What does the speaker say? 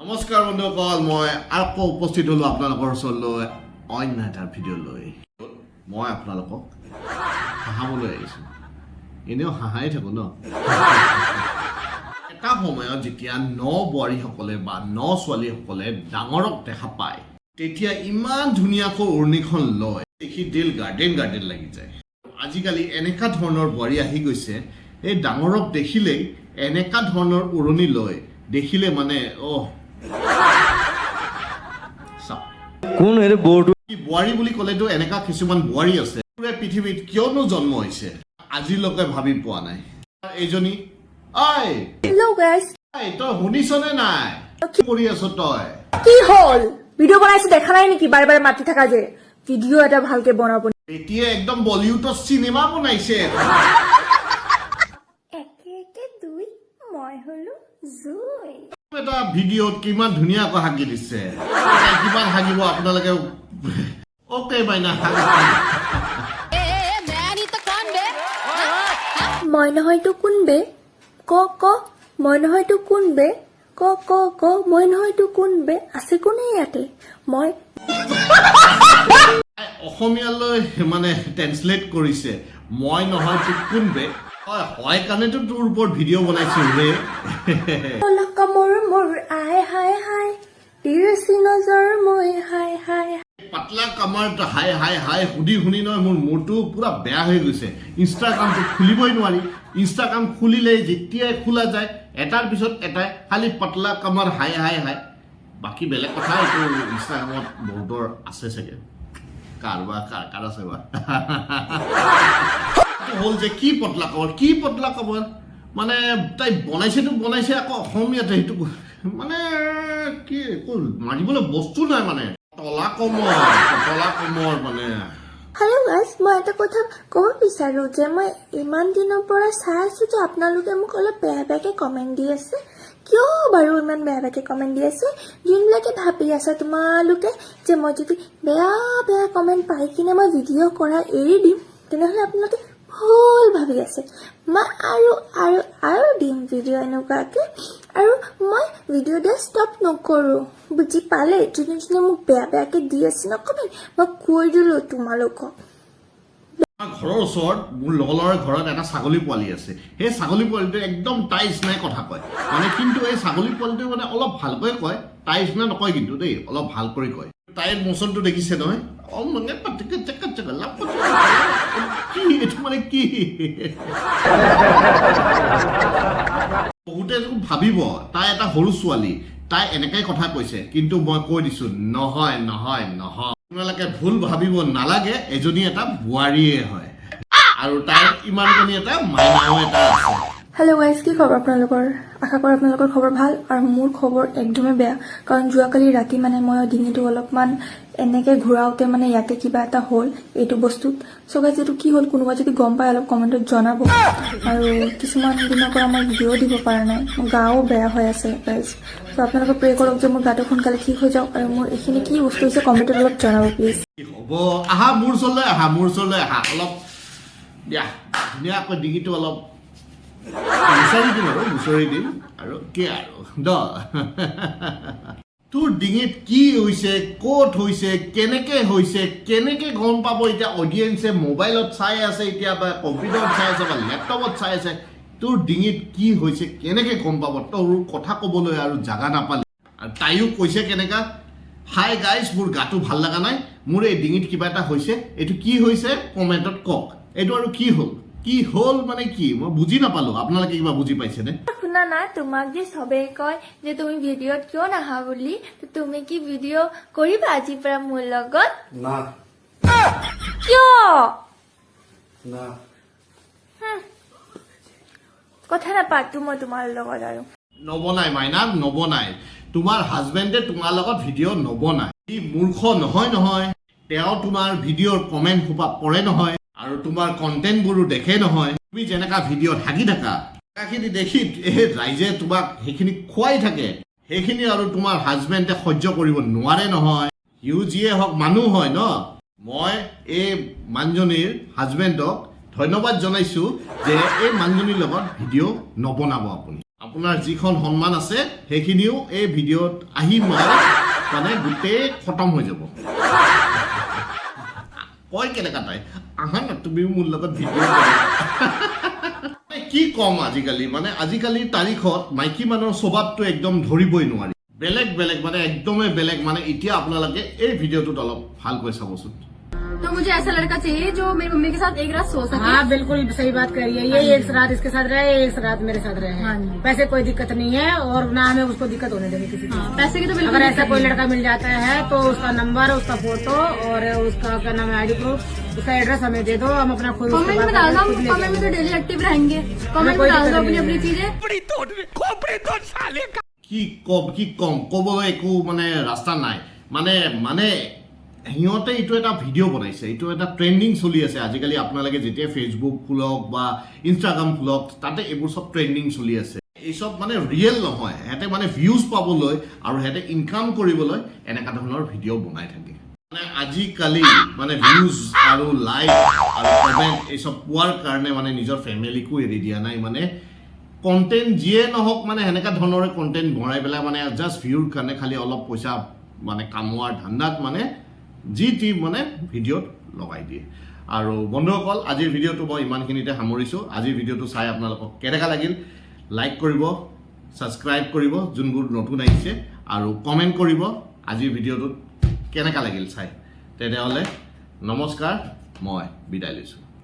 নমস্কাৰ বন্ধুসকল মই আকৌ উপস্থিত হলো আপোনালোকৰ ওচৰলৈ অন্য এটা ভিডিঅ' লৈ মই আপোনালোকক হাঁহাবলৈ আহিছোঁ এনেও হাঁহাই থাকো ন এটা সময়ত যেতিয়া ন বোৱাৰীসকলে বা ন ছোৱালীসকলে ডাঙৰক দেখা পায় তেতিয়া ইমান ধুনীয়াকৈ উৰণিখন লয় দেখি দিল গাৰ্ডেন লাগি যায় আজিকালি এনেকা ধৰণৰ বোৱাৰী আহি গৈছে এই ডাঙৰক দেখিলেই এনেকা ধৰণৰ উৰণি লয় দেখিলে মানে কোন এৰে বৰ্ড বোৱাৰী বুলি ক'লেতো এনেকা কিছুমান বোৱাৰী আছে পুৰা পৃথিৱীত কিয়নো জন্ম হৈছে আজিলৈকে ভাবি পোৱা নাই এইজনী ঐ হেল্ল' গাইস তই শুনিছনে নাই কি কৰি আছ তই কি হল ভিডিও বনাইছো দেখা নাই নেকি বাৰে বাৰে মাতি থাকা যে ভিডিও এটা ভালকে বনাব এতিয়া একদম বলিউডৰ চিনেমা বনাইছে একে একে দুই মই হলো জুই এটা ভিডিঅ'ত কিমান ধুনীয়াকৈ হাগি দিছে কিমান হাগিব আপোনালোকে ওকে বাইনা মই নহয়তো কোন বে ক মই নহয়তো কোন বে ক মই নহয়তো কোন বে আছে কোনে ইয়াতে মই অসমীয়ালৈ মানে ট্ৰেন্সলেট কৰিছে মই নহয় তোক কোন বে হয় কাৰণেতো তোৰ ওপৰত ভিডিঅ' বনাইছো ৰে মোৰ আই হাই হাই তিৰছি নজৰ মই হাই হাই পাতলা কামাৰ হাই শুনি নহয় মোৰ মূৰটো পুৰা বেয়া হৈ গৈছে ইনষ্টাগ্ৰামটো খুলিবই নোৱাৰি ইনষ্টাগ্ৰাম খুলিলেই যেতিয়াই খোলা যায় এটাৰ পিছত এটাই খালি পাতলা কামাৰ হাই বাকী বেলেগ কথা এইটো ইনষ্টাগ্ৰামত বহুতৰ আছে চাগে কাৰ আছে বা হ'ল যে কি পতলা কামাৰ মানে তাই বনাইছে আকৌ অসমীয়াতে সেইটো মানে কি মাৰিবলৈ বস্তু নাই মানে তলা কমৰ মানে হেল্ল' গাইজ মই এটা কথা ক'ব বিচাৰো যে মই ইমান দিনৰ পৰা চাই আছো যে আপোনালোকে মোক অলপ বেয়াকে কমেণ্ট দি আছে কিয় বাৰু ইমান বেয়াকে কমেণ্ট দি আছে যোনবিলাকে ভাবি আছে তোমালোকে যে মই যদি বেয়া কমেণ্ট পাই কিনে মই ভিডিঅ' কৰা এৰি দিম তেনেহ'লে আপোনালোকে ভুল ভাবি আছে মই আৰু দিম ভিডিঅ' এনেকুৱাকে আৰু মই ভিডিঅ' দিয়া ষ্টপ নকৰোঁ বুজি পালে যোনে মোক বেয়াকে দি আছে নকমেণ্ট মই কৈ দিলোঁ তোমালোকক ঘৰৰ ওচৰত মোৰ লগৰ ঘৰত এটা ছাগলী পোৱালি আছে সেই ছাগলী পোৱালিটোৱে একদম তাইজ নাই কথা কয় মানে কিন্তু এই ছাগলী পোৱালিটোৱে মানে অলপ ভালকৈ কয় তাইজ নাই নকয় কিন্তু দেই অলপ ভাল কৰি কয় তাইৰ মোচনটো দেখিছে নহয় মানে এইটো মানে কি বহুতে ভাবিব তাই এটা সৰু ছোৱালী তাই এনেকাই কথা কৈছে কিন্তু মই কৈ দিছো নহয় আপোনালোকে ভুল ভাবিব নালাগে এজনী এটা বোৱাৰীয়ে হয় আৰু তাইৰ ইমানজনী এটা মাইনাও এটা আছে হেল্ল' গাইজ কি খবৰ আপোনালোকৰ আশা কৰোঁ আপোনালোকৰ খবৰ ভাল আৰু মোৰ খবৰ একদমেই বেয়া কাৰণ যোৱাকালি ৰাতি মানে মই ডিঙিটো অলপমান এনেকৈ ঘূৰাওঁতে মানে ইয়াতে কিবা এটা হ'ল এইটো বস্তুত চ' গাইজ এইটো কি হ'ল কোনোবা যদি গম পায় অলপ কমেণ্টত জনাব আৰু কিছুমান দিনৰ পৰা মই ভিডিঅ'ও দিব পৰা নাই মোৰ গাও বেয়া হৈ আছে গাইজ চ' আপোনালোকে প্ৰে কৰক যে মোৰ গাটো সোনকালে ঠিক হৈ যাওক আৰু মোৰ এইখিনি কি বস্তু হৈছে কমেণ্টত অলপ জনাব প্লিজ হ'ব মোৰ ওচৰলৈ আহা অলপ দিয়া ধুনীয়াকৈ ডিঙিটো অলপ মুচৰি দিম আৰু কি আৰু তোৰ ডিঙিত কি হৈছে ক'ত হৈছে কেনেকে গম পাব এতিয়া অডিয়েন্সে মোবাইলত চাই আছে এতিয়া বা কম্পিউটাৰত চাই আছে বা লেপটপত চাই আছে তোৰ ডিঙিত কি হৈছে কেনেকে গম পাব তোৰ কথা ক'বলৈ আৰু জাগা নাপালে আৰু তাইও কৈছে কেনেকা হাই গাইজ মোৰ গাটো ভাল লগা নাই মোৰ এই ডিঙিত কিবা এটা হৈছে এইটো কি হৈছে কমেণ্টত কওক এইটো আৰু কি হ'ল মানে কি মই বুজি নাপালো আপোনালোকে কিবা বুজি পাইছেনে শুনা না তোমাক যে সবেই কয় যে তুমি ভিডিঅ'ত কিয় নাহা বুলি তুমি কি ভিডিঅ' কৰিবা আজিৰ পৰা মোৰ লগত না কিয় না কথা নাপাতো মই তোমাৰ লগত আৰু নবনাই মাইনা নবনাই তোমাৰ হাজবেণ্ডে তোমাৰ লগত ভিডিঅ' নবনাই ই মূৰ্খ নহয় তেওঁ তোমাৰ ভিডিঅ'ৰ কমেণ্ট সোপা পঢ়ে নহয় আৰু তোমাৰ কণ্টেণ্টবোৰো দেখে নহয় তুমি যেনেকা ভিডিঅ'ত হাগি থাকা সেইখিনি দেখি ৰাইজে তোমাক সেইখিনি খুৱাই থাকে সেইখিনি আৰু তোমাৰ হাজবেণ্ডে সহ্য কৰিব নোৱাৰে নহয় সিও যিয়ে হওক মানুহ হয় ন মই এই মানুহজনীৰ হাজবেণ্ডক ধন্যবাদ জনাইছো যে এই মানুহজনীৰ লগত ভিডিঅ' নবনাব আপুনি আপোনাৰ যিখন সন্মান আছে সেইখিনিও এই ভিডিঅ'ত আহি মানে গোটেই খতম হৈ যাব কয় কেনেকা তাই আহা না তুমিও মোৰ লগত ভিডিঅ' কি কম আজিকালি মানে আজিকালিৰ তাৰিখত মাইকী মানুহৰ স্বভাৱটো একদম ধৰিবই নোৱাৰি বেলেগ বেলেগ মানে একদমেই বেলেগ মানে এতিয়া আপোনালোকে এই ভিডিঅ'টোত অলপ ভালকৈ চাবচোন तो मुझे ऐसा लड़का चाहिए जो मेरी मम्मी के साथ एक रात सो सके। हाँ बिल्कुल सही बात करिए ये एक रात इसके साथ रहे एक रात मेरे साथ रहे हाँ। वैसे कोई दिक्कत नहीं है और ना हमें उसको दिक्कत होने देंगे किसी की। पैसे की तो बिल्कुल अगर ऐसा दिक्कत कोई नहीं है। लड़का मिल जाता है तो उसका नंबर उसका फोटो और उसका क्या नाम है ID प्रूफ उसका एड्रेस हमें दे दो हम अपना खुद कमेंट में डाल दो कमेंट में तो डेली एक्टिव रहेंगे कमेंट में डाल दो अपनी अपनी चीजें কি কম ক'বলৈ একো মানে ৰাস্তা নাই মানে মানে সিহঁতে এইটো এটা ভিডিঅ' বনাইছে এইটো এটা ট্ৰেণ্ডিং চলি আছে আজিকালি আপোনালোকে যেতিয়া ফেচবুক খোলক বা ইনষ্টাগ্ৰাম খোলক তাতে এইবোৰ চব ট্ৰেণ্ডিং চলি আছে এই চব মানে ৰিয়েল নহয় সিহঁতে মানে ভিউজ পাবলৈ আৰু সিহঁতে ইনকাম কৰিবলৈ এনেকুৱা ধৰণৰ ভিডিঅ' বনাই থাকে মানে আজিকালি মানে ভিউজ আৰু লাইক আৰু কমেণ্ট এই চব পোৱাৰ কাৰণে মানে নিজৰ ফেমিলিকো এৰি দিয়া নাই মানে কণ্টেণ্ট যিয়ে নহওক মানে সেনেকুৱা ধৰণৰে কণ্টেণ্ট বনাই পেলাই মানে জাষ্ট ভিউৰ কাৰণে খালি অলপ পইচা মানে কামোৱাৰ ধান্দাত মানে যি টি মানে ভিডিঅ'ত লগাই দিয়ে আৰু বন্ধুসকল আজিৰ ভিডিঅ'টো মই ইমানখিনিতে সামৰিছোঁ আজিৰ ভিডিঅ'টো চাই আপোনালোকক কেনেকুৱা লাগিল লাইক কৰিব ছাবস্ক্ৰাইব কৰিব যোনবোৰ নতুন আহিছে আৰু কমেণ্ট কৰিব আজিৰ ভিডিঅ'টোত কেনেকুৱা লাগিল চাই তেতিয়াহ'লে নমস্কাৰ মই বিদায় লৈছোঁ